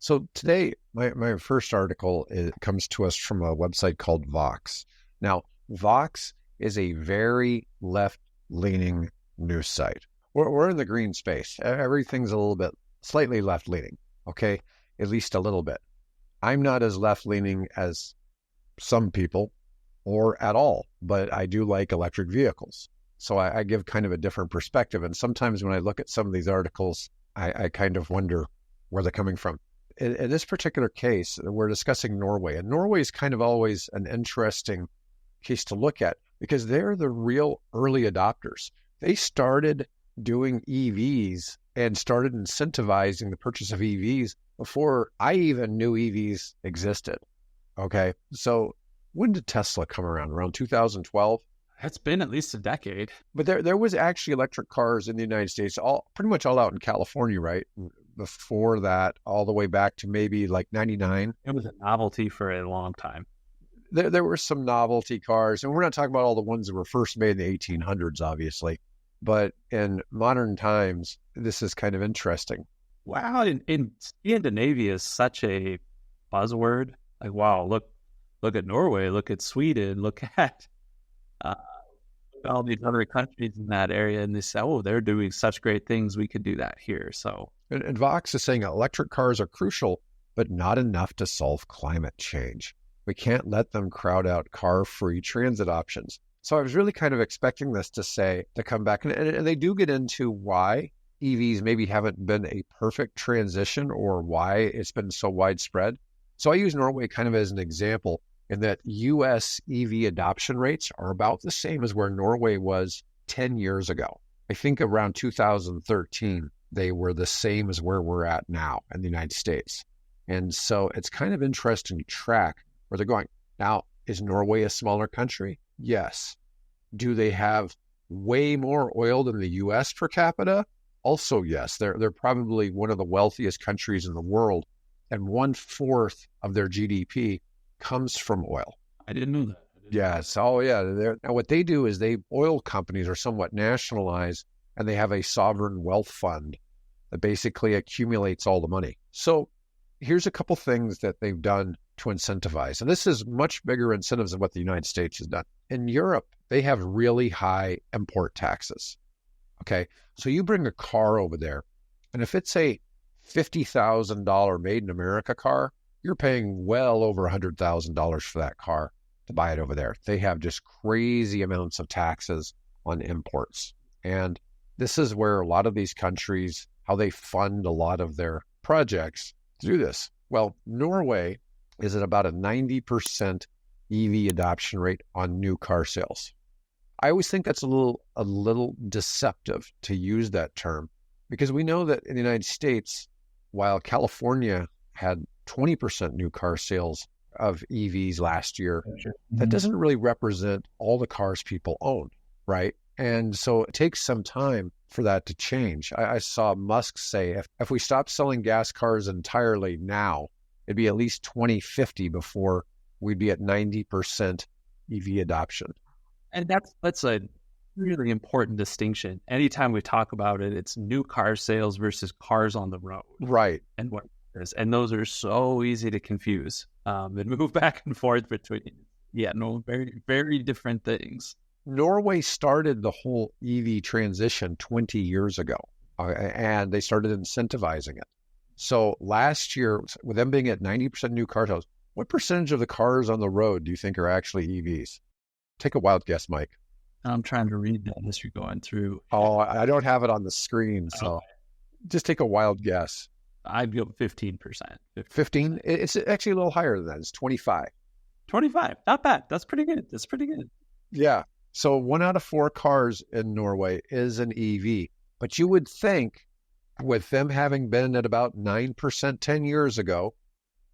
So today, my first article comes to us from a website called Vox. Now, Vox is a very left-leaning news site. We're in the green space. Everything's a little bit slightly left-leaning, okay? At least a little bit. I'm not as left-leaning as some people or at all, but I do like electric vehicles. So I give kind of a different perspective. And sometimes when I look at some of these articles, I kind of wonder where they're coming from. In this particular case, we're discussing Norway, and Norway is kind of always an interesting case to look at because they're the real early adopters. They started doing EVs and started incentivizing the purchase of EVs before I even knew EVs existed. Okay, so when did Tesla come around? Around 2012? It's been at least a decade. But there was actually electric cars in the United States, pretty much all out in California, right? Before that, all the way back to maybe like 99. It was a novelty for a long time. There were some novelty cars, and we're not talking about all the ones that were first made in the 1800s, obviously. But in modern times, this is kind of interesting. Wow, in Scandinavia is such a buzzword. Like, wow, look at Norway, look at Sweden, look at all these other countries in that area, and they say, oh, they're doing such great things, we could do that here. So, and Vox is saying electric cars are crucial, but not enough to solve climate change. We can't let them crowd out car-free transit options. So I was really kind of expecting this to come back, and they do get into why EVs maybe haven't been a perfect transition or why it's been so widespread. So I use Norway kind of as an example in that U.S. EV adoption rates are about the same as where Norway was 10 years ago. I think around 2013, they were the same as where we're at now in the United States. And so it's kind of interesting to track where they're going. Now, is Norway a smaller country? Yes. Do they have way more oil than the U.S. per capita? Also, yes. They're probably one of the wealthiest countries in the world, and 1/4 of their GDP comes from oil. I didn't know that. Yes. Oh, yeah. Now, what they do is oil companies are somewhat nationalized, and they have a sovereign wealth fund that basically accumulates all the money. So here's a couple things that they've done to incentivize. And this is much bigger incentives than what the United States has done. In Europe, they have really high import taxes. Okay. So you bring a car over there, and if it's a $50,000 made in America car, you're paying well over $100,000 for that car to buy it over there. They have just crazy amounts of taxes on imports. And this is where a lot of these countries, how they fund a lot of their projects to do this. Well, Norway is at about a 90% EV adoption rate on new car sales. I always think that's a little deceptive to use that term because we know that in the United States, while California had 20% new car sales of EVs last year, that doesn't really represent all the cars people own, right? And so it takes some time for that to change. I saw Musk say, if we stop selling gas cars entirely now, it'd be at least 2050 before we'd be at 90% EV adoption. And that's a really important distinction. Anytime we talk about it, it's new car sales versus cars on the road. Right. And what is, and those are so easy to confuse and move back and forth between. Yeah, no, very, very different things. Norway started the whole EV transition 20 years ago, and they started incentivizing it. So last year, with them being at 90% new car sales, what percentage of the cars on the road do you think are actually EVs? Take a wild guess, Mike. I'm trying to read that as you're going through. Oh, I don't have it on the screen, so just take a wild guess. I'd go 15%. 15? It's actually a little higher than that. It's 25. 25. Not bad. That's pretty good. That's pretty good. Yeah. So 1 out of 4 cars in Norway is an EV. But you would think with them having been at about 9% 10 years ago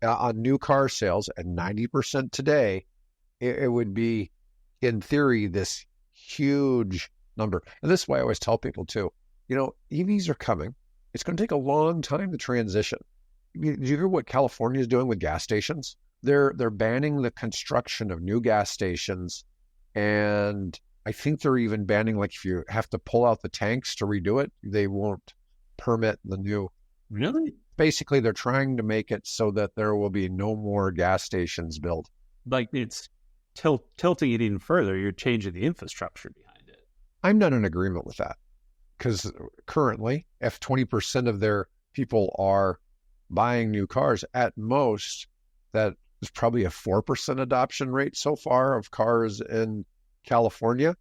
on new car sales and 90% today, it would be, in theory, this huge number. And this is why I always tell people too, EVs are coming. It's going to take a long time to transition. Did you hear what California is doing with gas stations? They're banning the construction of new gas stations. And I think they're even banning, like, if you have to pull out the tanks to redo it, they won't permit the new. Really? Basically, they're trying to make it so that there will be no more gas stations built. Like it's tilting it even further. You're changing the infrastructure behind it. I'm not in agreement with that because currently, if 20% of their people are buying new cars, at most, that is probably a 4% adoption rate so far of cars in California.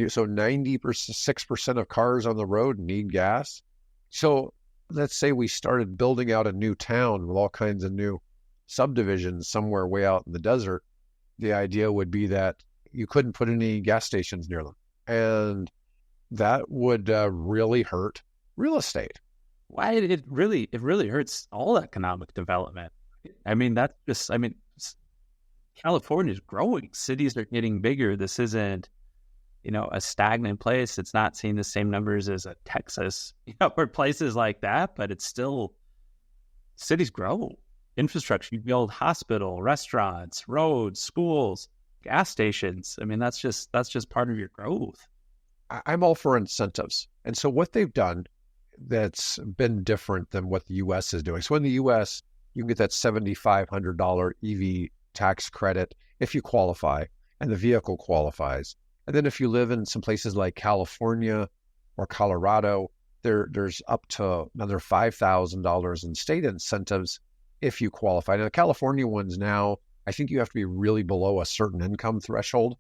So 96% of cars on the road need gas. So let's say we started building out a new town with all kinds of new subdivisions somewhere way out in the desert. The idea would be that you couldn't put any gas stations near them. And that would really hurt real estate. Why it really hurts all economic development. I mean, that's just, I mean, California is growing. Cities are getting bigger. This isn't, a stagnant place. It's not seeing the same numbers as a Texas, or places like that, but it's still, cities grow. Infrastructure, you build hospital, restaurants, roads, schools, gas stations. I mean, that's just part of your growth. I'm all for incentives. And so what they've done that's been different than what the U.S. is doing. So in the U.S., you can get that $7,500 EV tax credit if you qualify and the vehicle qualifies. And then if you live in some places like California or Colorado, there's up to another $5,000 in state incentives if you qualify. Now, the California ones now, I think you have to be really below a certain income threshold.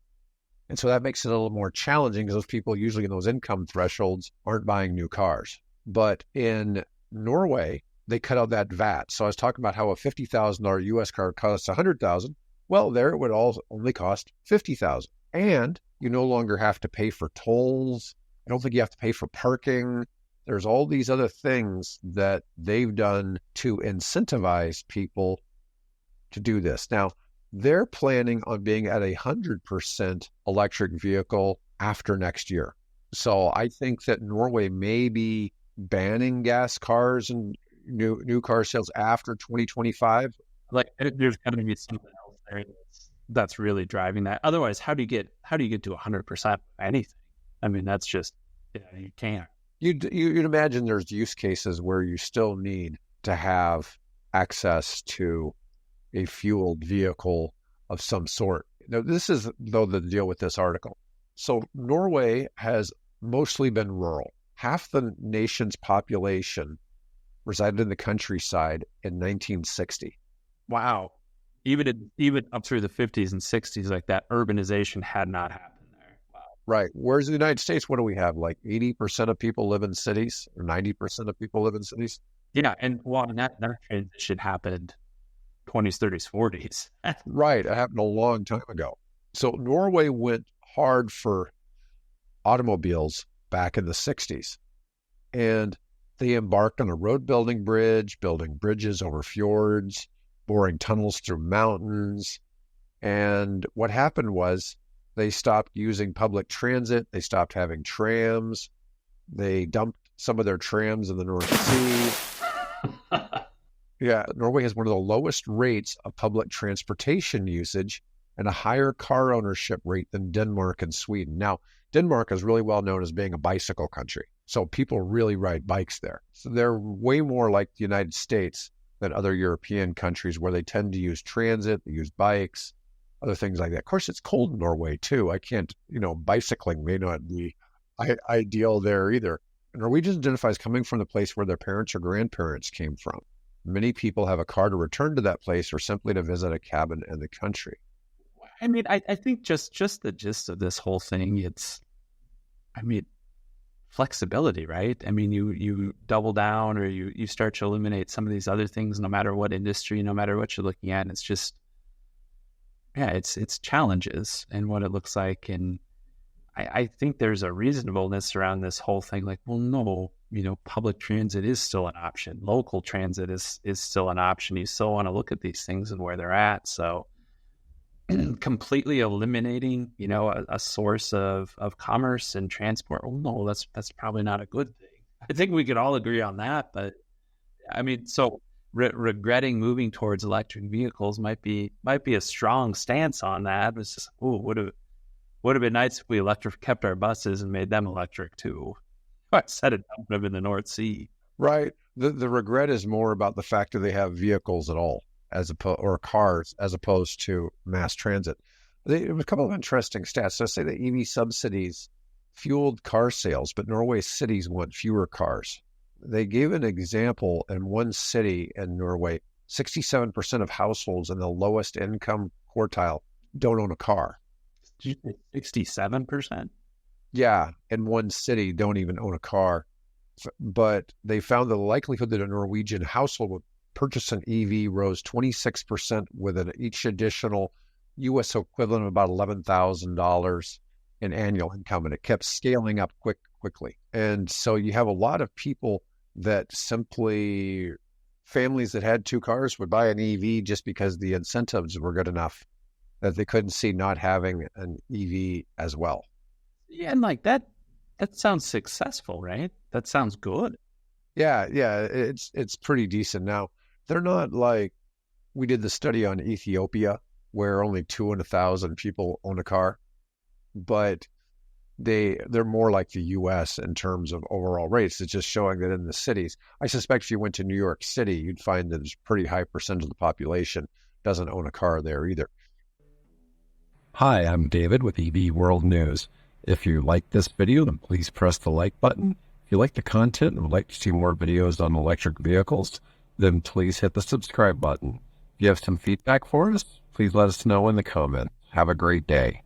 And so that makes it a little more challenging because those people usually in those income thresholds aren't buying new cars. But in Norway, they cut out that VAT. So I was talking about how a $50,000 US car costs $100,000. Well, there it would only cost $50,000. And you no longer have to pay for tolls. I don't think you have to pay for parking. There's all these other things that they've done to incentivize people to do this. Now, they're planning on being at 100% electric vehicle after next year. So I think that Norway may be banning gas cars and new car sales after 2025. Like there's got to be something else there that's really driving that. Otherwise, how do you get to 100% anything? I mean, that's just, you can't. You'd imagine there's use cases where you still need to have access to a fueled vehicle of some sort. Now, this is, though, the deal with this article. So Norway has mostly been rural. Half the nation's population resided in the countryside in 1960. Wow. Even up through the 50s and 60s, like that urbanization had not happened there. Wow. Right. Whereas in the United States, what do we have? Like 80% of people live in cities or 90% of people live in cities? Yeah. And that transition happened 20s, 30s, 40s. Right. It happened a long time ago. So Norway went hard for automobiles back in the 60s. And they embarked on a road building bridges over fjords, boring tunnels through mountains. And what happened was they stopped using public transit. They stopped having trams. They dumped some of their trams in the North Sea. Yeah, Norway has one of the lowest rates of public transportation usage and a higher car ownership rate than Denmark and Sweden. Now, Denmark is really well known as being a bicycle country. So people really ride bikes there. So they're way more like the United States than other European countries where they tend to use transit, they use bikes, other things like that. Of course, it's cold in Norway too. I can't, bicycling may not be ideal there either. Norwegians identify as coming from the place where their parents or grandparents came from. Many people have a car to return to that place or simply to visit a cabin in the country. I mean, I think just the gist of this whole thing, flexibility, right? I mean, you double down or you start to eliminate some of these other things, no matter what industry, no matter what you're looking at. And it's just, it's challenges and what it looks like. And I think there's a reasonableness around this whole thing. Like, well, no, public transit is still an option. Local transit is still an option. You still want to look at these things and where they're at. So completely eliminating, a source of commerce and transport. Well, no, that's probably not a good thing. I think we could all agree on that. But I mean, so regretting moving towards electric vehicles might be a strong stance on that. It's just, would have been nice if we kept our buses and made them electric too, instead of dumping them in the North Sea. Right. The regret is more about the fact that they have vehicles at all, or cars, as opposed to mass transit. There was a couple of interesting stats. So say the EV subsidies fueled car sales, but Norway cities want fewer cars. They gave an example in one city in Norway, 67% of households in the lowest income quartile don't own a car. 67%? Yeah, in one city don't even own a car. But they found the likelihood that a Norwegian household would purchase an EV rose 26% with each additional U.S. equivalent of about $11,000 in annual income, and it kept scaling up quickly. And so you have a lot of people that simply, families that had two cars would buy an EV just because the incentives were good enough that they couldn't see not having an EV as well. Yeah, and like that sounds successful, right? That sounds good. Yeah, it's pretty decent. Now, they're not like, we did the study on Ethiopia where only 2 in 1,000 people own a car, but they're more like the U.S. in terms of overall rates. It's just showing that in the cities, I suspect if you went to New York City, you'd find that there's a pretty high percentage of the population doesn't own a car there either. Hi, I'm David with EV World News. If you like this video, then please press the like button. If you like the content and would like to see more videos on electric vehicles, then please hit the subscribe button. If you have some feedback for us, please let us know in the comments. Have a great day.